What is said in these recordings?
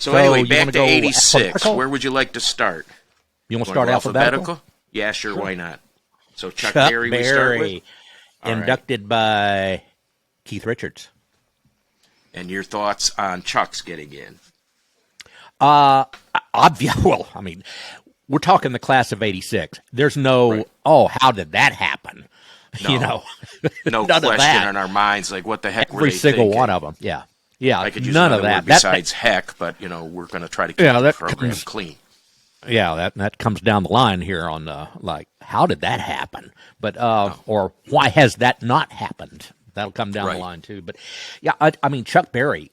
So anyway, back to go 86. alphabetical? Where would you like to start? You want to Wanna start go alphabetical? Yeah, sure, why not? So Chuck Chuck Berry we start with? Berry, All right. inducted by Keith Richards. And your thoughts on Chuck's getting in? Obvious. Well, I mean, we're talking the class of '86. There's no, Right. oh, how did that happen? You know, No none of question that. in our minds, like, what the heck were Every they single thinking? one of them. Yeah, yeah. I could use none another of that. word besides heck, but, we're going to try to keep the program clean. Yeah, that comes down the line here on like, how did that happen? But or why has that not happened? That'll come down the line too. But yeah, I mean, Chuck Berry.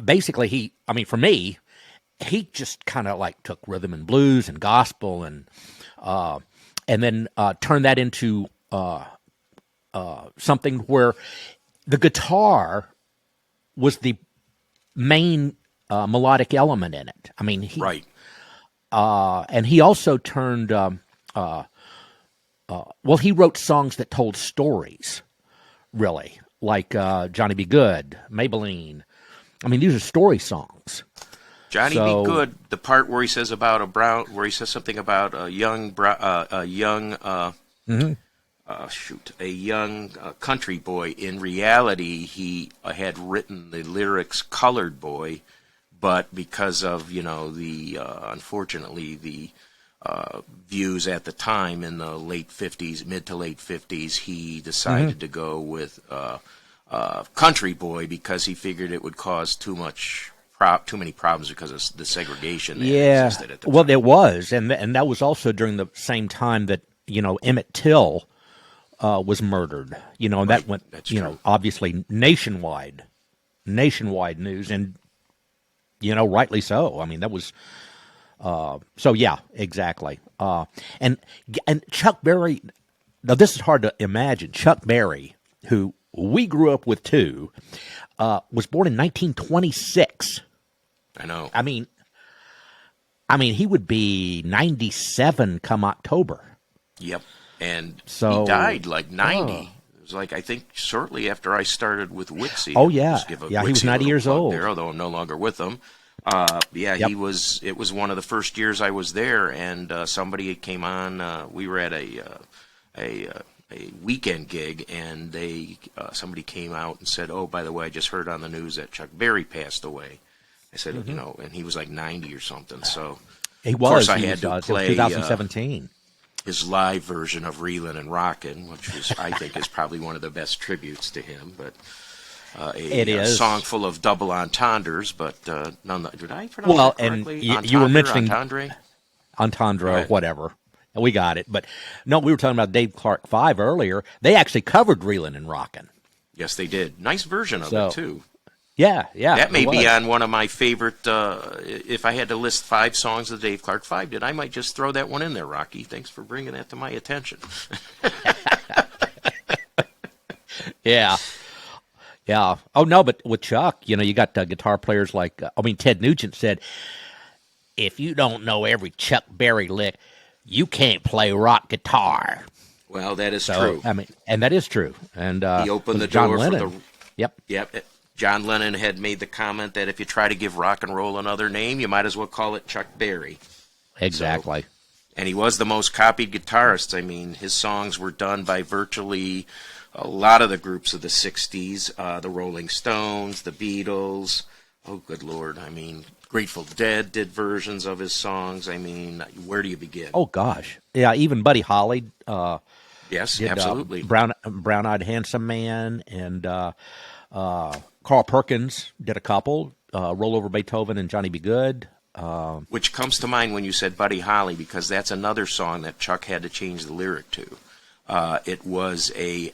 Basically, for me, he just kind of like took rhythm and blues and gospel and then turned that into something where the guitar was the main melodic element in it. I mean, and he also turned. He wrote songs that told stories, really, like Johnny Be Good, Maybelline. I mean, these are story songs. Johnny Be Good, the part where he says about where he says something about a young country boy. In reality, he had written the lyrics "colored boy," but because of unfortunately the views at the time in the late 50s, mid to late 50s, he decided to go with country boy because he figured it would cause too many problems because of the segregation that existed at the time. Well, there was, and that was also during the same time that Emmett Till was murdered. And that went obviously nationwide news, and rightly so. I mean, that was so yeah, exactly. And Chuck Berry. Now this is hard to imagine. Chuck Berry, who we grew up with too, was born in 1926. I know. I mean, he would be 97 come October. Yep. And he died like 90. It was like, I think, shortly after I started with Wixie. Oh, yeah. Yeah, he was 90 years old. There, although I'm no longer with them. It was one of the first years I was there, and somebody came on. We were at a weekend gig, and somebody came out and said, "Oh, by the way, I just heard on the news that Chuck Berry passed away." I said, and he was like 90 or something. So he was. Of course, I had to play 2017. His live version of "Reelin' and Rockin'," which I think is probably one of the best tributes to him. But a song full of double entendres. But none. Did I pronounce that correctly? And you were mentioning entendre, whatever. We got it. But no, we were talking about Dave Clark 5 earlier. They actually covered "Reelin' and Rockin'." Yes, they did. Nice version of it too. Yeah. That may be on one of my favorite. If I had to list 5 songs that Dave Clark 5 did, I might just throw that one in there, Rocky. Thanks for bringing that to my attention. Yeah. Oh, no, but with Chuck, you got guitar players like, Ted Nugent said, if you don't know every Chuck Berry lick, you can't play rock guitar. Well, that is true. And that is true. And he opened the John door Lennon. for the... Yep. John Lennon had made the comment that if you try to give rock and roll another name, you might as well call it Chuck Berry. Exactly. And he was the most copied guitarist. I mean, his songs were done by virtually a lot of the groups of the 60s, the Rolling Stones, the Beatles. Oh, good Lord. I mean, Grateful Dead did versions of his songs. I mean, where do you begin? Oh, gosh. Yeah, even Buddy Holly. Yes, did, absolutely. Brown-Eyed Handsome Man, and Carl Perkins did a couple. Roll Over Beethoven and Johnny Be Good. Which comes to mind when you said Buddy Holly, because that's another song that Chuck had to change the lyric to. It was a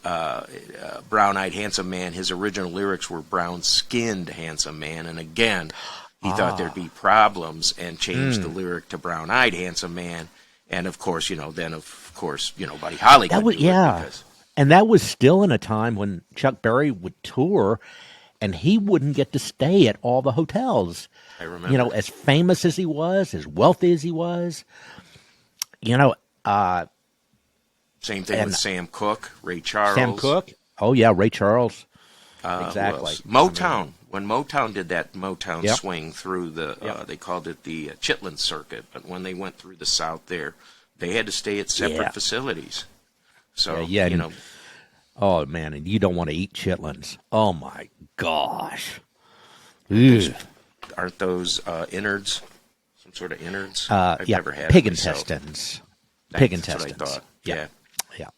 brown-eyed handsome man. His original lyrics were brown-skinned handsome man, and again, he thought there'd be problems and changed the lyric to brown-eyed handsome man. And of course, Buddy Holly could do it. Because... And that was still in a time when Chuck Berry would tour, and he wouldn't get to stay at all the hotels. I remember. As famous as he was, as wealthy as he was, Same thing with Sam Cooke, Ray Charles. Sam Cooke. Oh, yeah, Ray Charles. Exactly. Motown. when Motown did that Motown Yep. swing through the, Yep. they called it the Chitlin Circuit, but when they went through the South there, they had to stay at separate Yeah. facilities. So, Yeah, you know, oh, man, and you don't want to eat chitlins. Oh, my gosh. Ugh. aren't those innards? Some sort of innards? I've Yeah, never had pig it myself. intestines. Pig That's what I intestines. thought. Yeah. Yeah. Yeah.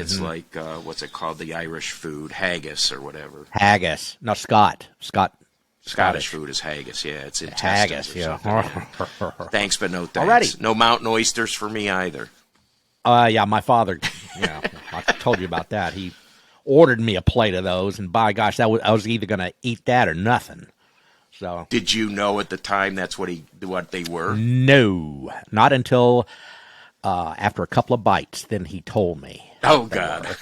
It's like, what's it called? The Irish food, haggis or whatever. Haggis. No, Scottish Scottish food is haggis, yeah. It's intestines haggis, or yeah. something. Thanks, but no thanks. Alrighty. No mountain oysters for me either. Yeah, my father, I told you about that. He ordered me a plate of those, and by gosh, I was either going to eat that or nothing. So Did you know at the time that's what they were? no, not until after a couple of bites. Then he told me. Oh, God.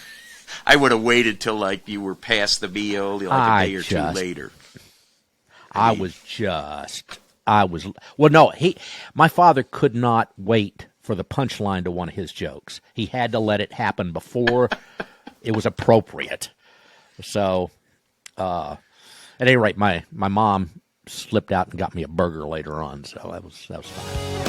I would have waited till, like, you were past the meal, like a day or two later. My father could not wait for the punchline to one of his jokes. He had to let it happen before it was appropriate. So, at any rate, my mom slipped out and got me a burger later on, so that was fine.